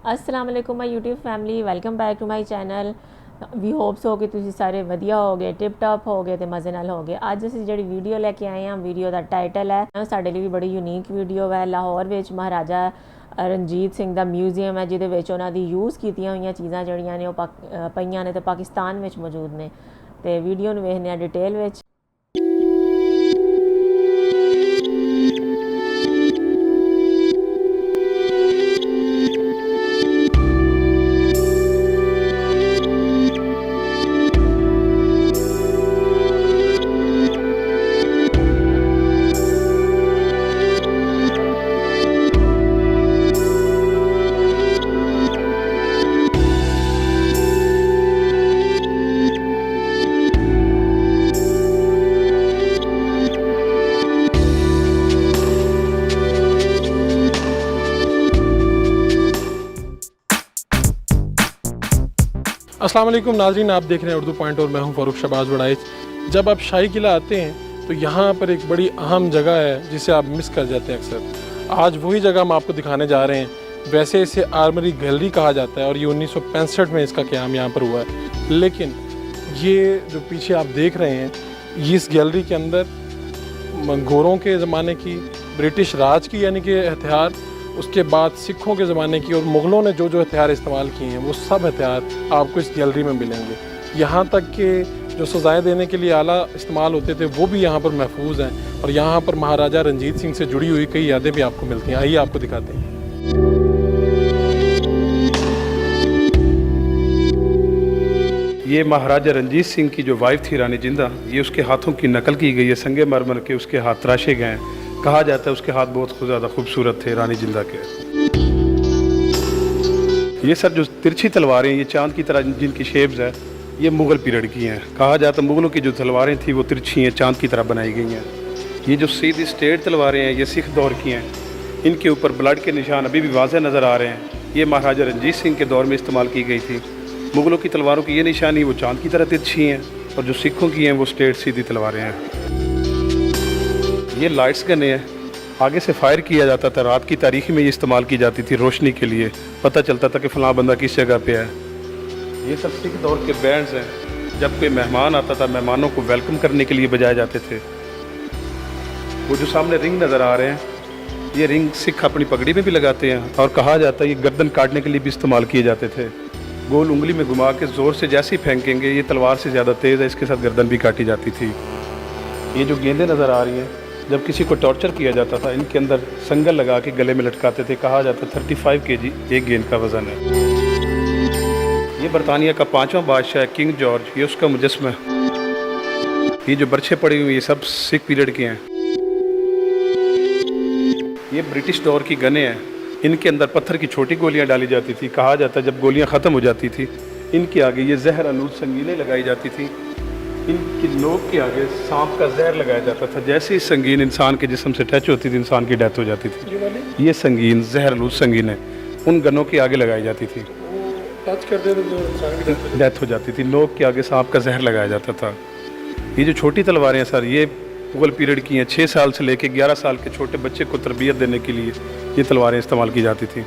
अस्सलाम वालेकुम my YouTube family, welcome back to my channel. We hope so कि तुसीं सारे वधिया हो गए, टिप टॉप हो गए तो मज़े नाल हो गए। अज असीं जिहड़ी वीडियो लैके आए हैं, वीडियो का टाइटल है, साडे लिए भी बड़ी यूनीक वीडियो है। लाहौर विच महाराजा रणजीत सिंह दा म्यूजियम है, जिहदे विच उन्हां दी यूज़ कीतियां होईयां चीज़ां जिहड़ियां ने ओह पईयां ने ते पाकिस्तान विच मौजूद ने। ते वीडियो नूं वेखने डिटेल विच। अस्सलाम वालेकुम नाज़रीन, आप देख रहे हैं उर्दू पॉइंट और मैं हूं फ़ारूक शहबाज बड़ाइच। जब आप शाही किला आते हैं तो यहाँ पर एक बड़ी अहम जगह है जिसे आप मिस कर जाते हैं अक्सर। आज वही जगह हम आपको दिखाने जा रहे हैं। वैसे इसे आर्मरी गैलरी कहा जाता है और ये 1965 में इसका क़याम यहाँ पर हुआ है। लेकिन ये जो पीछे आप देख रहे हैं, इस गैलरी के अंदर गोरों के ज़माने की, ब्रिटिश राज की यानी कि हथियार, उसके बाद सिखों के ज़माने की और मुग़लों ने जो जो हथियार इस्तेमाल किए हैं वो सब हथियार आपको इस गैलरी में मिलेंगे। यहाँ तक कि जो सज़ाएँ देने के लिए आला इस्तेमाल होते थे वो भी यहाँ पर महफूज हैं और यहाँ पर महाराजा रंजीत सिंह से जुड़ी हुई कई यादें भी आपको मिलती हैं। आइए आपको दिखाते हैं। ये महाराजा रंजीत सिंह की जो वाइफ थी रानी जिंदा, ये उसके हाथों की नकल की गई है। संगे मरमर के उसके हाथ तराशे गए हैं। कहा जाता है उसके हाथ बहुत ज़्यादा खूबसूरत थे रानी जिंदा के। ये सर जो तिरछी तलवारें, ये चांद की तरह जिनकी शेप्स है, ये मुग़ल पीरियड की हैं। कहा जाता है मुग़लों की जो तलवारें थी वो तिरछी हैं, चांद की तरह बनाई गई हैं। ये जो सीधी स्ट्रेट तलवारें हैं, ये सिख दौर की हैं। इनके ऊपर ब्लड के निशान अभी भी वाज़ेह नज़र आ रहे हैं। ये महाराजा रंजीत सिंह के दौर में इस्तेमाल की गई थी। मुग़लों की तलवारों की ये निशानी वो चांद की तरह तिरछी हैं और जो सिखों की हैं वो स्ट्रेट सीधी तलवारें हैं। ये लाइट्स गने हैं, आगे से फायर किया जाता था। रात की तारीखी में ये इस्तेमाल की जाती थी रोशनी के लिए। पता चलता था कि फ़लाँ बंदा किस जगह पे है। ये सब सिख दौर के बैंड्स हैं। जब कोई मेहमान आता था, मेहमानों को वेलकम करने के लिए बजाए जाते थे। वो जो सामने रिंग नज़र आ रहे हैं, ये रिंग सिख अपनी पगड़ी में भी लगाते हैं और कहा जाता है ये गर्दन काटने के लिए भी इस्तेमाल किए जाते थे। गोल उंगली में घुमा के ज़ोर से जैसे ही फेंकेंगे, ये तलवार से ज़्यादा तेज़ है, इसके साथ गर्दन भी काटी जाती थी। ये जो गेंदें नज़र आ रही हैं, जब किसी को टॉर्चर किया जाता था, इनके अंदर संगल लगा के गले में लटकाते थे। कहा जाता 35 kg एक गेंद का वज़न है। ये बरतानिया का 5वां बादशाह है, किंग जॉर्ज, ये उसका मुजस्समा है। ये जो बर्छे पड़ी हुई, ये सब सिख पीरियड के हैं। ये ब्रिटिश दौर की गने हैं। इनके अंदर पत्थर की छोटी गोलियां डाली जाती थी। कहा जाता है जब गोलियां ख़त्म हो जाती थी, इनके आगे ये जहर आलूद संगीनें लगाई जाती थी। इनकी नोक के आगे सांप का जहर लगाया जाता था। जैसे ही संगीन इंसान के जिस्म से टच होती थी, इंसान की डेथ हो जाती थी। ये संगीन जहर आलूद संगीनें उन गनों के आगे लगाई जाती थी। टच करते थे तो इंसान की डेथ हो जाती थी। नोक के आगे सांप का जहर लगाया जाता था। ये जो छोटी तलवारें हैं सर, ये मुग़ल पीरियड की हैं। 6 साल से लेकर 11 साल के छोटे बच्चे को तरबियत देने के लिए ये तलवारें इस्तेमाल की जाती थी।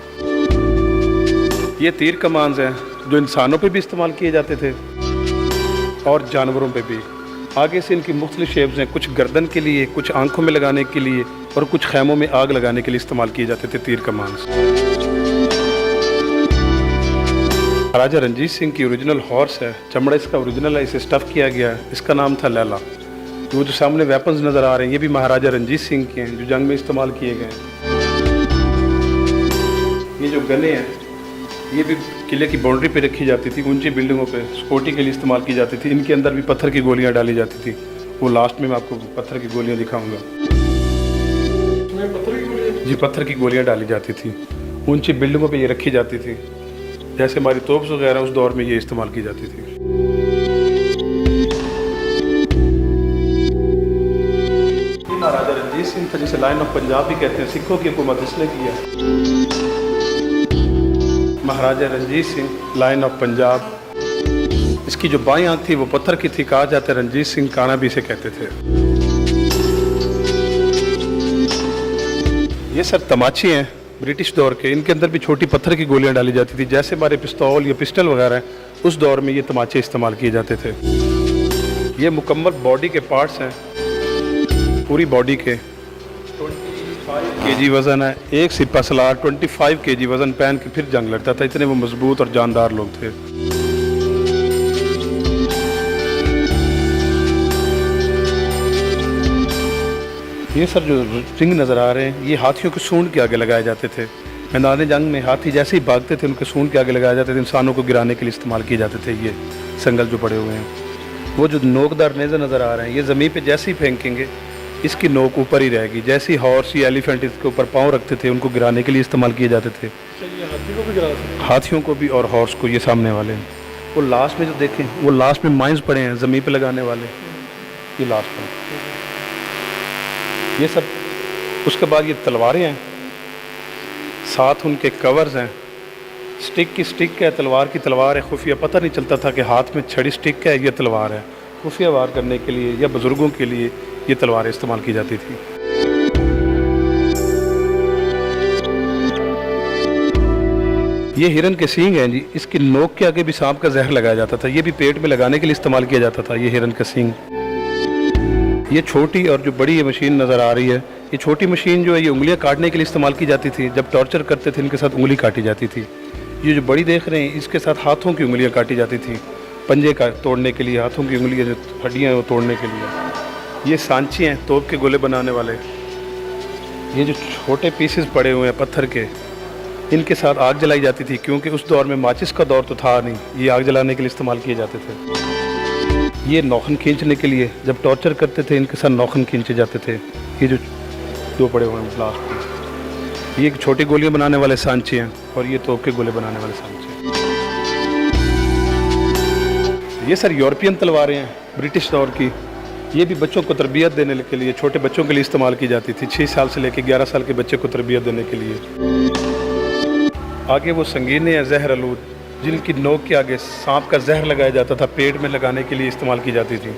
ये तीर कमांस हैं जो इंसानों पे भी इस्तेमाल किए जाते थे और जानवरों पे भी। आगे से इनकी मुख्तलिफ शेप्स हैं, कुछ गर्दन के लिए, कुछ आंखों में लगाने के लिए और कुछ खैमों में आग लगाने के लिए इस्तेमाल किए जाते थे तीर कमांस। महाराजा रंजीत सिंह की ओरिजिनल हॉर्स है, चमड़ा इसका ओरिजिनल है, इसे स्टफ़ किया गया है। इसका नाम था लैला। वो जो सामने वेपन्स नज़र आ रहे हैं, ये भी महाराजा रंजीत सिंह के हैं जो जंग में इस्तेमाल किए गए हैं। ये जो गने हैं, ये भी किले की बाउंड्री पे रखी जाती थी, ऊंची बिल्डिंगों पे सिक्योरिटी के लिए इस्तेमाल की जाती थी। इनके अंदर भी पत्थर की गोलियां डाली जाती थी। वो लास्ट में मैं आपको पत्थर की गोलियां दिखाऊंगा। जी, पत्थर की गोलियां डाली जाती थी, ऊंची बिल्डिंगों पे ये रखी जाती थी। जैसे हमारी तोप्स वगैरह उस दौर में ये इस्तेमाल की जाती थी। महाराजा रंजीत सिंह था, जिसे लाइन ऑफ पंजाब भी कहते हैं। सिखों की हुकूमत इसने की है। महाराजा रंजीत सिंह लाइन ऑफ पंजाब। इसकी जो बाईं आंख थी वो पत्थर की थी। कहा जाता है रंजीत सिंह काना भी इसे कहते थे। ये सर तमाची हैं ब्रिटिश दौर के, इनके अंदर भी छोटी पत्थर की गोलियां डाली जाती थी, जैसे हमारे पिस्तौल या पिस्टल वगैरह हैं, उस दौर में ये तमाचे इस्तेमाल किए जाते थे। ये मुकम्मल बॉडी के पार्ट्स हैं, पूरी बॉडी के 25 kg वज़न है। एक सिपा सलार 25 kg वज़न पहन के फिर जंग लड़ता था, इतने वो मजबूत और जानदार लोग थे। ये सर जो रिंग नज़र आ रहे हैं, ये हाथियों के सूंड के आगे लगाए जाते थे। मैदान जंग में हाथी जैसे ही भागते थे, उनके सूंड के आगे लगाए जाते थे, इंसानों को गिराने के लिए इस्तेमाल किए जाते थे। ये संगल जो पड़े हुए हैं, वो जो नोकदार नेज़र नज़र आ रहे हैं, ये ज़मीन पे जैसे ही फेंकेंगे इसकी नोक ऊपर ही रहेगी। जैसे ही हॉर्स या एलिफेंट इसके ऊपर पाँव रखते थे, उनको गिराने के लिए इस्तेमाल किए जाते थे। हाथियों को भी और हॉर्स को। ये सामने वाले हैं, वो लास्ट में जो देखें, वो लास्ट में माइंस पड़े हैं ज़मीन पे लगाने वाले, ये लास्ट में ये सब। उसके बाद ये तलवारें हैं, साथ उनके कवर्स हैं। स्टिक की स्टिक है, तलवार की तलवार है। खुफिया पता नहीं चलता था कि हाथ में छड़ी स्टिक है या तलवार है। खुफिया वार करने के लिए या बुज़ुर्गों के लिए ये तलवारें इस्तेमाल की जाती थी। ये हिरन के सींग हैं जी, इसकी नोक के आगे भी सांप का जहर लगाया जाता था। ये भी पेट में लगाने के लिए इस्तेमाल किया जाता था, ये हिरन का सींग। ये छोटी और जो बड़ी ये मशीन नज़र आ रही है, ये छोटी मशीन जो है ये उंगलियां काटने के लिए इस्तेमाल की जाती थी। जब टॉर्चर करते थे इनके साथ उंगली काटी जाती थी। ये जो बड़ी देख रहे हैं, इसके साथ हाथों की उंगलियां काटी जाती थी, पंजे का तोड़ने के लिए, हाथों की उंगलियां जो हड्डियाँ हैं वो तोड़ने के लिए। ये सांचे हैं, तोप के गोले बनाने वाले। ये जो छोटे पीसेस पड़े हुए हैं पत्थर के, इनके साथ आग जलाई जाती थी, क्योंकि उस दौर में माचिस का दौर तो था नहीं, ये आग जलाने के लिए इस्तेमाल किए जाते थे। ये नौखन खींचने के लिए, जब टॉर्चर करते थे इनके साथ नौखन खींचे जाते थे। ये जो दो पड़े हुए हैं लास्ट में, ये छोटी गोलियां बनाने वाले सांचे हैं, और ये तोप के गोले बनाने वाले सांचे। ये सर यूरोपियन तलवारें हैं ब्रिटिश दौर की। ये भी बच्चों को तरबियत देने के लिए, छोटे बच्चों के लिए इस्तेमाल की जाती थी। 6 साल से लेकर 11 साल के बच्चे को तरबियत देने के लिए। आगे वो संगीने हैं जहर आलूद, जिनकी नोक के आगे सांप का जहर लगाया जाता था, पेट में लगाने के लिए इस्तेमाल की जाती थी।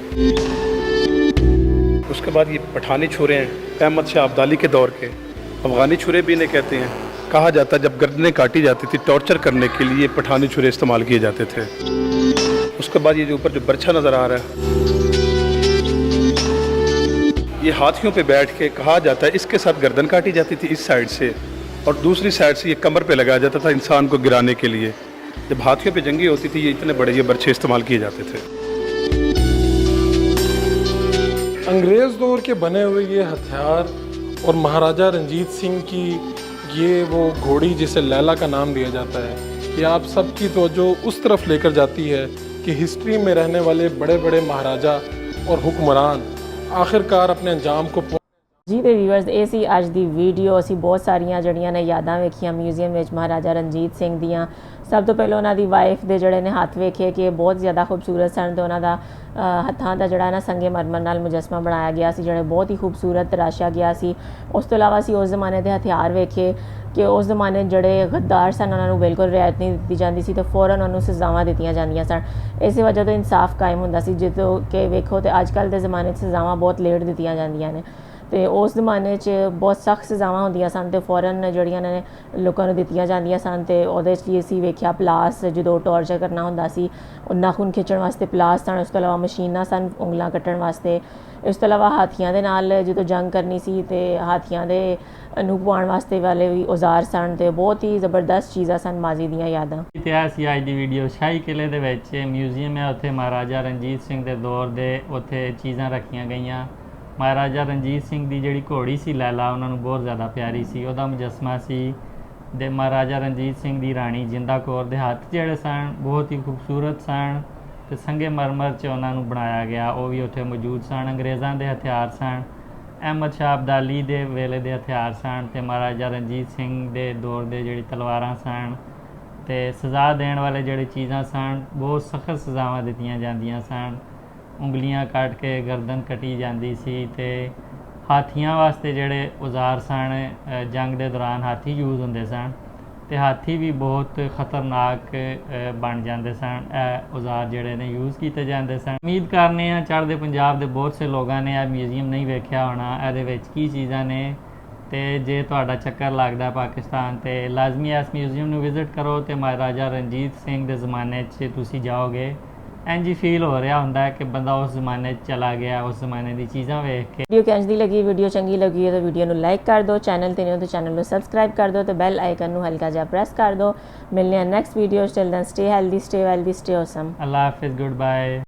उसके बाद ये पठानी छुरे हैं, अहमद शाह अब्दाली के दौर के। अफ़गानी छुरे भी इन्हें कहते हैं। कहा जाता है जब गर्दनें काटी जाती थी टॉर्चर करने के लिए पठानी छुरे इस्तेमाल किए जाते थे। उसके बाद ये जो ऊपर जो बर्छा नज़र आ रहा है, ये हाथियों पे बैठ के, कहा जाता है इसके साथ गर्दन काटी जाती थी इस साइड से, और दूसरी साइड से ये कमर पे लगाया जाता था इंसान को गिराने के लिए। जब हाथियों पे जंगी होती थी, ये इतने बड़े ये बर्छे इस्तेमाल किए जाते थे। अंग्रेज़ दौर के बने हुए ये हथियार और महाराजा रंजीत सिंह की ये वो घोड़ी जिसे लैला का नाम दिया जाता है, ये आप सबकी तवज्जो उस तरफ लेकर जाती है कि हिस्ट्री में रहने वाले बड़े बड़े महाराजा और हुक्मरान आखिरकार अपने अंजाम को जी तो व्यूअर्स, ये सी अज दी वीडियो। असी बहुत सारियां जड़ियां ने यादां वेखियां म्यूजियम में महाराजा रंजीत सिंह दियां। सब तो पहले उन्होंने वाइफ के जड़े ने हत्थ वेखे कि बहुत ज़्यादा खूबसूरत सन, तो उन्होंने हत्थां दा जड़ा ना संगे मरमर नाल मुजस्मा बनाया गया सी, जड़े बहुत ही खूबसूरत तराशा गया सी। उस तो इलावा असी उस जमाने के हथियार वेखे कि उस जमाने जड़े गद्दार सन, उन्होंने बिल्कुल रियायत नहीं दी जाती सी, तो फौरन उन्होंने सजावां दित्तियां जांदियां सन। इस वजह तो इंसाफ कायम हुंदा सी। जितों कि वेखो तो अजकल के जमाने सजावां बहुत लेट दित्तियां जांदियां ने, तो उस जमाने बहुत सख्त सजावां होंदियां सन, तो फौरन जड़ियां ने लोगों को दित्तियां जांदियां सन। तो उहदे च असीं वेखिया पलास, जो टॉर्चर करना हुंदा सी, नाखून खिच्चण वास्ते पलास सन। उस तो इलावा मशीनां सन उंगलां कट्टण वास्ते। इस तो इलावा हाथियां दे नाल जो जंग करनी सी, तो हाथियां दे नूं पवाउण वास्ते वाले भी औजार सन। तो बहुत ही ज़बरदस्त चीज़ां सन माजी दियां यादां। इतिहास ही अज दी वीडियो शाही किले दे विच म्यूजियम है, उत्थे महाराजा रंजीत सिंह दे दौर दे उत्थे चीज़ां रखियां गईयां। महाराजा रंजीत सिंह दी जिहड़ी घोड़ी सी लैला, उन्होंने बहुत ज़्यादा प्यारी सी, उहदा मुजस्मा सी। दे महाराजा रंजीत सिंह दी राणी जिंदा कौर दे हत्थ जिहड़े सन बहुत ही खूबसूरत सन, ते संगे मरमर च उन्होंने बनाया गया, वो भी उत्थे मौजूद सन। अंग्रेज़ां दे हथियार सन, अहमद शाह अब्दाली दे वेले दे हथियार सन, ते महाराजा रंजीत सिंह दे दौर दे जिहड़ी तलवारां सन, ते सज़ा देण वाले जिहड़ी चीज़ां सन, बहुत सख्त सज़ावां दित्तियां जांदियां सन। उंगलियां कट के गर्दन कटी जाती सी। ते हाथियां वास्ते जिहड़े औजार सन, जंग के दौरान हाथी यूज़ होंदे सन, ते हाथी भी बहुत खतरनाक बन जाते सन। औजार जिहड़े ने यूज़ किए जाते सन। उम्मीद करने चढ़ते पंजाब के बहुत से लोगों ने यह म्यूजियम नहीं वेख्या होना, ये की चीज़ां ने ਤੇ ਜੇ ਤੁਹਾਡਾ ਚੱਕਰ ਲੱਗਦਾ ਪਾਕਿਸਤਾਨ ਤੇ ਲਾਜ਼ਮੀ ਇਸ ਮਿਊਜ਼ੀਅਮ ਨੂੰ ਵਿਜ਼ਿਟ ਕਰੋ ਤੇ ਮਹਾਰਾਜਾ ਰਣਜੀਤ ਸਿੰਘ ਦੇ ਜ਼ਮਾਨੇ 'ਚ ਤੁਸੀਂ ਜਾਓਗੇ। ਇੰਝ ਹੀ ਫੀਲ ਹੋ ਰਿਹਾ ਹੁੰਦਾ ਹੈ ਕਿ ਬੰਦਾ ਉਸ ਜ਼ਮਾਨੇ 'ਚ ਚਲਾ ਗਿਆ, ਉਸ ਜ਼ਮਾਨੇ ਦੀ ਚੀਜ਼ਾਂ ਵੇਖ ਕੇ। ਵੀਡੀਓ ਕਿੰਝ ਦੀ ਲੱਗੀ, ਵੀਡੀਓ ਚੰਗੀ ਲੱਗੀ ਹੈ ਤਾਂ ਵੀਡੀਓ ਨੂੰ ਲਾਈਕ ਕਰ ਦਿਓ, ਚੈਨਲ ਤੇ ਨਹੀਂ ਹੋ ਤਾਂ ਚੈਨਲ ਨੂੰ ਸਬਸਕ੍ਰਾਈਬ ਕਰ ਦਿਓ ਤੇ ਬੈਲ ਆਈਕਨ ਨੂੰ ਹਲਕਾ ਜਿਹਾ ਪ੍ਰੈਸ ਕਰ ਦਿਓ। ਮਿਲਨੇ ਆ next video. Till then stay healthy, stay wealthy, stay awesome. ਅੱਲਾ ਹਾਫਿਜ਼, ਗੁੱਡ ਬਾਏ।